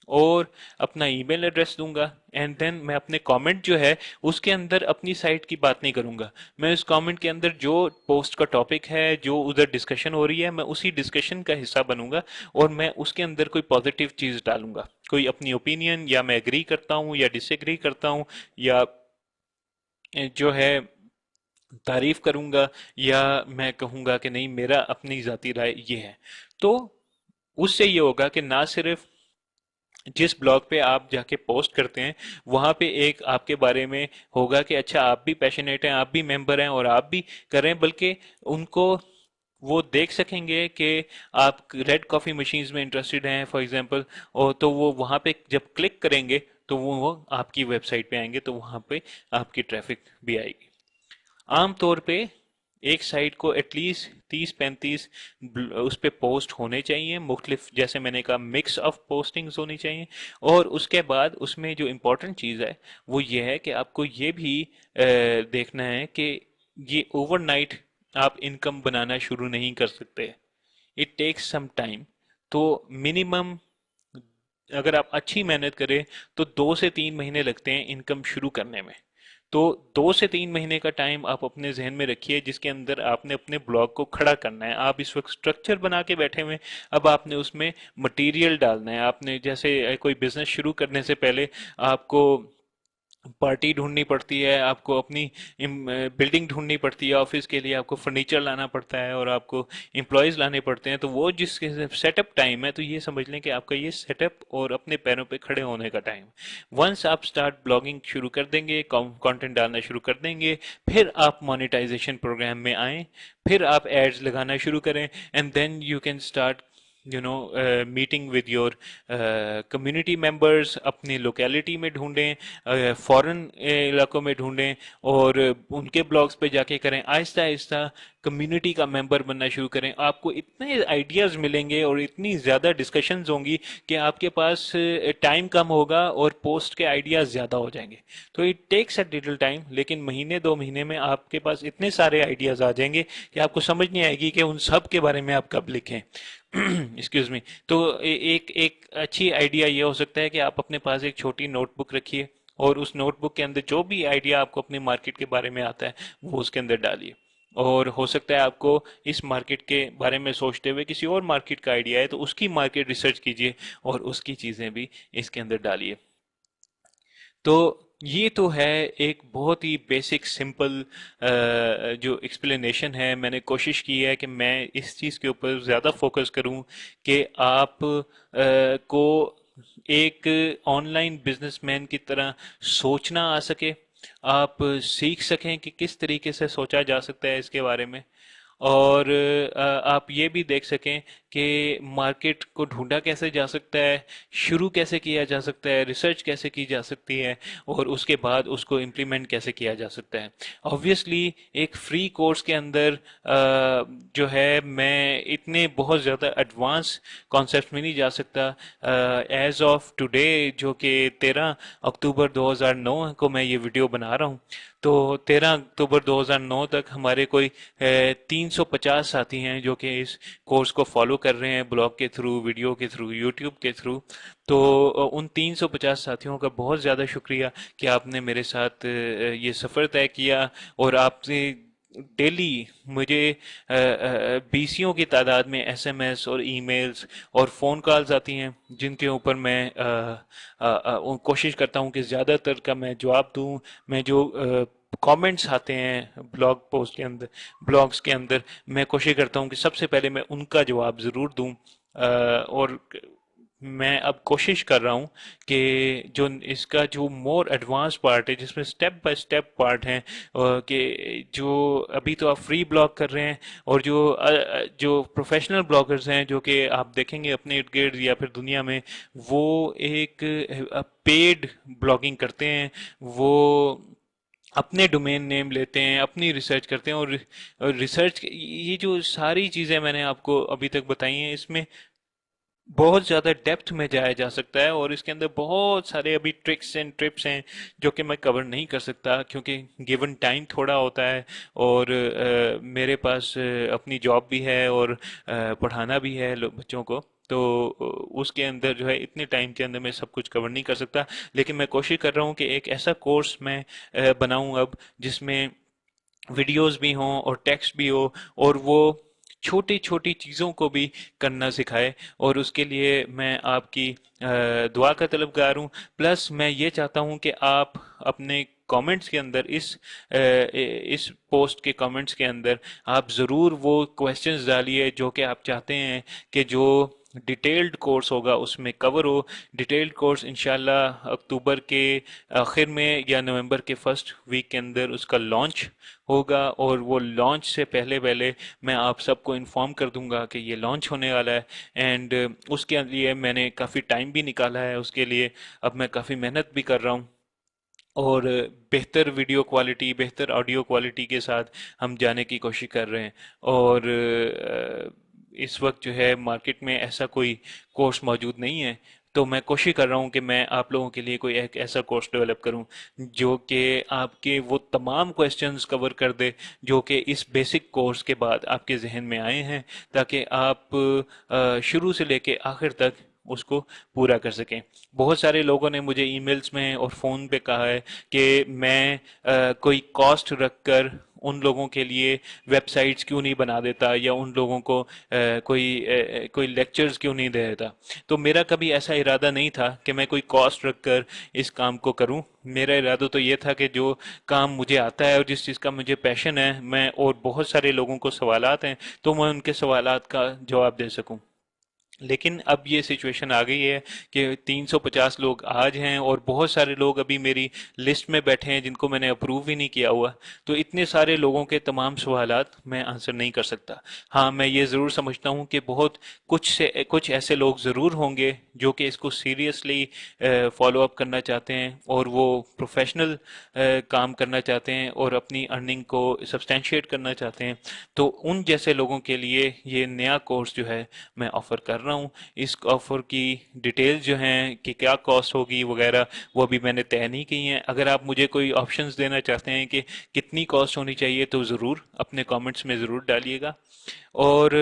और अपना email address दूंगा। एंड देन मैं अपने कमेंट जो है उसके अंदर अपनी साइट की बात नहीं करूंगा। मैं उस कमेंट के अंदर जो पोस्ट का टॉपिक है, जो उधर डिस्कशन हो रही है, मैं उसी डिस्कशन का हिस्सा बनूंगा और मैं उसके अंदर कोई पॉजिटिव चीज डालूंगा, कोई अपनी ओपिनियन, या मैं एग्री करता हूँ या डिसएग्री करता हूँ, या जो है तारीफ करूंगा, या मैं कहूंगा कि नहीं मेरा अपनी जाती राय ये है। तो उससे ये होगा कि ना सिर्फ जिस ब्लॉग पे आप जाके पोस्ट करते हैं वहां पे एक आपके बारे में होगा कि अच्छा आप भी पैशनेट हैं, आप भी मेंबर हैं और आप भी कर रहे हैं, बल्कि उनको वो देख सकेंगे कि आप रेड कॉफी मशीन्स में इंटरेस्टेड हैं फॉर एग्जांपल, और तो वो वहां पे जब क्लिक करेंगे तो वो आपकी वेबसाइट पे आएंगे, तो वहां पे आपकी ट्रैफिक भी आएगी। आमतौर पे एक साइट को एटलीस्ट 30-35 उस पे पोस्ट होने चाहिए मुख्तलिफ, जैसे मैंने कहा मिक्स ऑफ पोस्टिंग्स होनी चाहिए। और उसके बाद उसमें जो इम्पोर्टेंट चीज़ है वो ये है कि आपको ये भी देखना है कि ये ओवरनाइट आप इनकम बनाना शुरू नहीं कर सकते। It takes some time. तो मिनिमम अगर आप अच्छी मेहनत करें तो 2 से 3 महीने लगते हैं इनकम शुरू करने में। तो 2 से 3 महीने का टाइम आप अपने जहन में रखिए जिसके अंदर आपने अपने ब्लॉग को खड़ा करना है। आप इस वक्त स्ट्रक्चर बना के बैठे हुए हैं, अब आपने उसमें मटेरियल डालना है। आपने जैसे कोई बिजनेस शुरू करने से पहले आपको पार्टी ढूंढनी पड़ती है, आपको अपनी बिल्डिंग ढूंढनी पड़ती है, ऑफिस के लिए आपको फर्नीचर लाना पड़ता है और आपको एम्प्लॉयज लाने पड़ते हैं। तो वो जिस सेटअप टाइम है, तो ये समझ लें कि आपका ये सेटअप और अपने पैरों पे खड़े होने का टाइम। वंस आप स्टार्ट ब्लॉगिंग शुरू कर देंगे, कंटेंट डालना शुरू कर देंगे, फिर आप मोनेटाइजेशन प्रोग्राम में आए, फिर आप एड्स लगाना शुरू करें, and then you can start meeting with your community members. अपनी लोकेलिटी में ढूंढें, फॉरेन इलाकों में ढूंढें और उनके ब्लॉग्स पे जाके करें। आहिस्ता आहिस्ता कम्युनिटी का मेंबर बनना शुरू करें। आपको इतने आइडियाज मिलेंगे और इतनी ज़्यादा डिस्कशंस होंगी कि आपके पास टाइम कम होगा और पोस्ट के आइडियाज ज़्यादा हो जाएंगे। तो it takes a little time, लेकिन महीने 2 महीने में आपके पास इतने सारे आइडियाज आ जाएंगे कि आपको समझ नहीं आएगी कि उन सब के बारे में आप कब लिखें। Excuse me. तो एक एक अच्छी आइडिया ये हो सकता है कि आप अपने पास एक छोटी नोटबुक रखिए और उस नोटबुक के अंदर जो भी आइडिया आपको अपने मार्केट के बारे में आता है वो उसके अंदर डालिए। और हो सकता है आपको इस मार्केट के बारे में सोचते हुए किसी और मार्केट का आइडिया है तो उसकी मार्केट रिसर्च कीजिए और उसकी चीजें भी इसके अंदर डालिए। तो ये तो है एक बहुत ही बेसिक सिंपल जो एक्सप्लेनेशन है। मैंने कोशिश की है कि मैं इस चीज़ के ऊपर ज़्यादा फोकस करूं कि आप को एक ऑनलाइन बिजनेसमैन की तरह सोचना आ सके, आप सीख सकें कि किस तरीके से सोचा जा सकता है इसके बारे में। और आप ये भी देख सकें कि मार्केट को ढूंढा कैसे जा सकता है, शुरू कैसे किया जा सकता है, रिसर्च कैसे की जा सकती है और उसके बाद उसको इम्प्लीमेंट कैसे किया जा सकता है। ऑब्वियसली एक फ्री कोर्स के अंदर जो है मैं इतने बहुत ज़्यादा एडवांस कॉन्सेप्ट में नहीं जा सकता। एज ऑफ टुडे जो कि 13 अक्टूबर 2009 को मैं ये वीडियो बना रहा हूँ, तो 13 अक्टूबर 2009 तक हमारे कोई 350 साथी हैं जो कि इस कोर्स को फॉलो कर रहे हैं, ब्लॉग के थ्रू, वीडियो के थ्रू, यूट्यूब के थ्रू। तो उन 350 साथियों का बहुत ज़्यादा शुक्रिया कि आपने मेरे साथ ये सफ़र तय किया और आपने डेली मुझे बीसियों की तादाद में एसएमएस और ईमेल्स और फ़ोन कॉल्स आती हैं जिनके ऊपर मैं कोशिश करता हूँ कि ज़्यादातर का मैं जवाब दूँ। मैं जो कमेंट्स आते हैं ब्लॉग पोस्ट के अंदर, ब्लॉग्स के अंदर, मैं कोशिश करता हूँ कि सबसे पहले मैं उनका जवाब ज़रूर दूँ। और मैं अब कोशिश कर रहा हूँ कि जो इसका जो मोर एडवांस पार्ट है जिसमें स्टेप बाय स्टेप पार्ट है, कि जो अभी तो आप फ्री ब्लॉग कर रहे हैं और जो प्रोफेशनल ब्लॉगर्स हैं जो कि आप देखेंगे अपने इर्द गिर्द या फिर दुनिया में, वो एक पेड ब्लॉगिंग करते हैं। वो अपने डोमेन नेम लेते हैं, अपनी रिसर्च करते हैं और रिसर्च ये जो सारी चीज़ें मैंने आपको अभी तक बताई हैं इसमें बहुत ज़्यादा डेप्थ में जाया जा सकता है, और इसके अंदर बहुत सारे अभी ट्रिक्स एंड ट्रिप्स हैं जो कि मैं कवर नहीं कर सकता, क्योंकि गिवन टाइम थोड़ा होता है, और मेरे पास अपनी जॉब भी है, और पढ़ाना भी है बच्चों को। तो उसके अंदर जो है इतने टाइम के अंदर मैं सब कुछ कवर नहीं कर सकता। लेकिन मैं कोशिश कर रहा हूँ कि एक ऐसा कोर्स मैं बनाऊं अब, जिसमें वीडियोस भी हों और टेक्स्ट भी हो, और वो छोटी छोटी चीज़ों को भी करना सिखाए। और उसके लिए मैं आपकी दुआ का तलबगार हूँ। प्लस मैं ये चाहता हूँ कि आप अपने कमेंट्स के अंदर इस पोस्ट के कमेंट्स के अंदर आप ज़रूर वो क्वेश्चंस डालिए जो कि आप चाहते हैं कि जो डिटेल्ड कोर्स होगा उसमें कवर हो। डिटेल्ड कोर्स इंशाल्लाह अक्टूबर के आखिर में या नवंबर के फर्स्ट वीक के अंदर उसका लॉन्च होगा, और वो लॉन्च से पहले पहले मैं आप सबको इन्फॉर्म कर दूंगा कि ये लॉन्च होने वाला है। एंड उसके लिए मैंने काफ़ी टाइम भी निकाला है उसके लिए। अब मैं काफ़ी मेहनत भी कर रहा हूँ, और बेहतर वीडियो क्वालिटी, बेहतर ऑडियो क्वालिटी के साथ हम जाने की कोशिश कर रहे हैं। और इस वक्त जो है मार्केट में ऐसा कोई कोर्स मौजूद नहीं है। तो मैं कोशिश कर रहा हूँ कि मैं आप लोगों के लिए कोई एक ऐसा कोर्स डेवलप करूँ जो कि आपके वो तमाम क्वेश्चंस कवर कर दे जो कि इस बेसिक कोर्स के बाद आपके जहन में आए हैं, ताकि आप शुरू से लेके आखिर तक उसको पूरा कर सकें। बहुत सारे लोगों ने मुझे ईमेल्स में और फ़ोन पे कहा है कि मैं कोई कॉस्ट रखकर उन लोगों के लिए वेबसाइट्स क्यों नहीं बना देता, या उन लोगों को कोई लेक्चर्स क्यों नहीं दे देता। तो मेरा कभी ऐसा इरादा नहीं था कि मैं कोई कॉस्ट रखकर इस काम को करूं। मेरा इरादा तो ये था कि जो काम मुझे आता है और जिस चीज़ का मुझे पैशन है, मैं, और बहुत सारे लोगों को सवालात हैं, तो मैं उनके सवालात का जवाब दे सकूं। लेकिन अब ये सिचुएशन आ गई है कि 350 लोग आज हैं, और बहुत सारे लोग अभी मेरी लिस्ट में बैठे हैं जिनको मैंने अप्रूव ही नहीं किया हुआ। तो इतने सारे लोगों के तमाम सवालात मैं आंसर नहीं कर सकता। हाँ, मैं ये ज़रूर समझता हूँ कि बहुत कुछ ऐसे लोग ज़रूर होंगे जो कि इसको सीरियसली फॉलो अप करना चाहते हैं, और वो प्रोफेशनल काम करना चाहते हैं, और अपनी अर्निंग को सब्सटैंशिएट करना चाहते हैं। तो उन जैसे लोगों के लिए ये नया कोर्स जो है मैं ऑफ़र कर रहा हूँ। इस ऑफ़र की डिटेल्स जो हैं कि क्या कॉस्ट होगी वगैरह, वो अभी मैंने तय नहीं की हैं। अगर आप मुझे कोई ऑप्शंस देना चाहते हैं कि कितनी कॉस्ट होनी चाहिए, तो ज़रूर अपने कमेंट्स में ज़रूर डालिएगा। और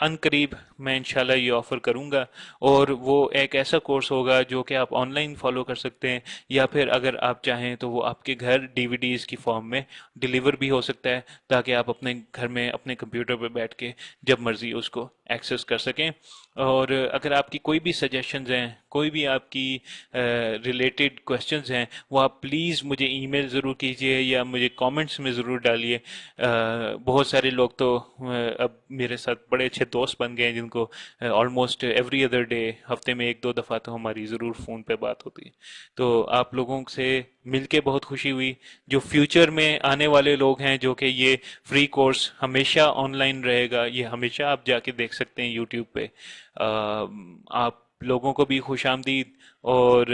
अनकरीब मैं इंशाल्लाह ये ऑफ़र करूँगा, और वो एक ऐसा कोर्स होगा जो कि आप ऑनलाइन फॉलो कर सकते हैं, या फिर अगर आप चाहें तो वो आपके घर डीवीडीज़ की फॉर्म में डिलीवर भी हो सकता है, ताकि आप अपने घर में अपने कंप्यूटर पर बैठ के जब मर्जी उसको एक्सेस कर सकें। और अगर आपकी कोई भी सजेशंस हैं, कोई भी आपकी रिलेटेड क्वेश्चंस हैं, वो आप प्लीज़ मुझे ईमेल ज़रूर कीजिए या मुझे कमेंट्स में ज़रूर डालिए। बहुत सारे लोग तो अब मेरे साथ बड़े अच्छे दोस्त बन गए हैं, जिनको ऑलमोस्ट एवरी अदर डे, हफ्ते में एक दो दफ़ा तो हमारी ज़रूर फ़ोन पे बात होती है। तो आप लोगों से मिलके बहुत खुशी हुई। जो फ्यूचर में आने वाले लोग हैं, जो कि ये फ्री कोर्स हमेशा ऑनलाइन रहेगा, ये हमेशा आप जाके देख सकते हैं यूट्यूब पे। आप लोगों को भी खुशामदीद। और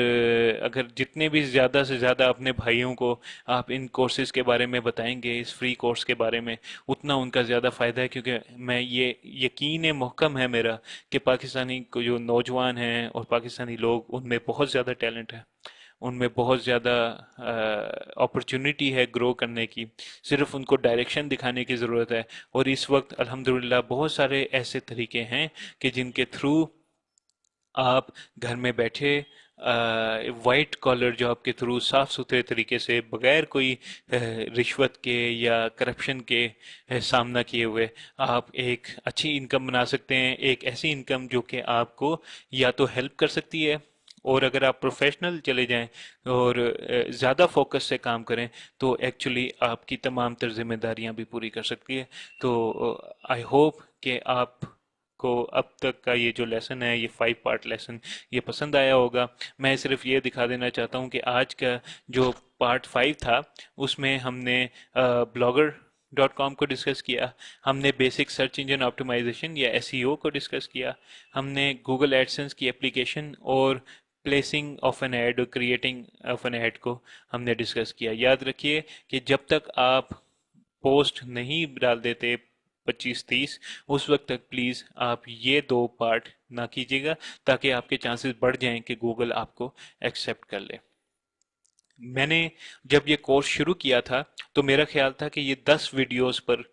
अगर जितने भी ज़्यादा से ज़्यादा अपने भाइयों को आप इन कोर्सेज़ के बारे में बताएंगे, इस फ्री कोर्स के बारे में, उतना उनका ज़्यादा फ़ायदा है। क्योंकि मैं ये यकीन है मुहक्कम है मेरा कि पाकिस्तानी को जो नौजवान हैं और पाकिस्तानी लोग, उनमें बहुत ज़्यादा टैलेंट है, उनमें बहुत ज़्यादा अपॉर्चुनिटी है ग्रो करने की। सिर्फ उनको डायरेक्शन दिखाने की ज़रूरत है। और इस वक्त अल्हम्दुलिल्लाह बहुत सारे ऐसे तरीके हैं कि जिनके थ्रू आप घर में बैठे वाइट कॉलर जॉब के थ्रू साफ सुथरे तरीके से, बगैर कोई रिश्वत के या करप्शन के सामना किए हुए, आप एक अच्छी इनकम बना सकते हैं। एक ऐसी इनकम जो कि आपको या तो हेल्प कर सकती है, और अगर आप प्रोफेशनल चले जाएं और ज़्यादा फोकस से काम करें, तो एक्चुअली आपकी तमाम तर जिम्मेदारियां भी पूरी कर सकती है। तो आई होप कि आप को अब तक का ये जो लेसन है, ये 5 पार्ट लेसन, ये पसंद आया होगा। मैं सिर्फ ये दिखा देना चाहता हूँ कि आज का जो पार्ट 5 था, उसमें हमने ब्लॉगर डॉट कॉम को डिस्कस किया, हमने बेसिक सर्च इंजन ऑप्टिमाइजेशन या एसईओ को डिस्कस किया, हमने गूगल एडसेंस की एप्लीकेशन और प्लेसिंग ऑफ एन ऐड और क्रिएटिंग ऑफ एन ऐड को हमने डिस्कस किया। याद रखिए कि जब तक आप पोस्ट नहीं डाल देते, 25-30, उस वक्त तक प्लीज़ आप ये 2 पार्ट ना कीजिएगा, ताकि आपके चांसेस बढ़ जाएं कि गूगल आपको एक्सेप्ट कर ले। मैंने जब ये कोर्स शुरू किया था तो मेरा ख्याल था कि ये 10 वीडियोस पर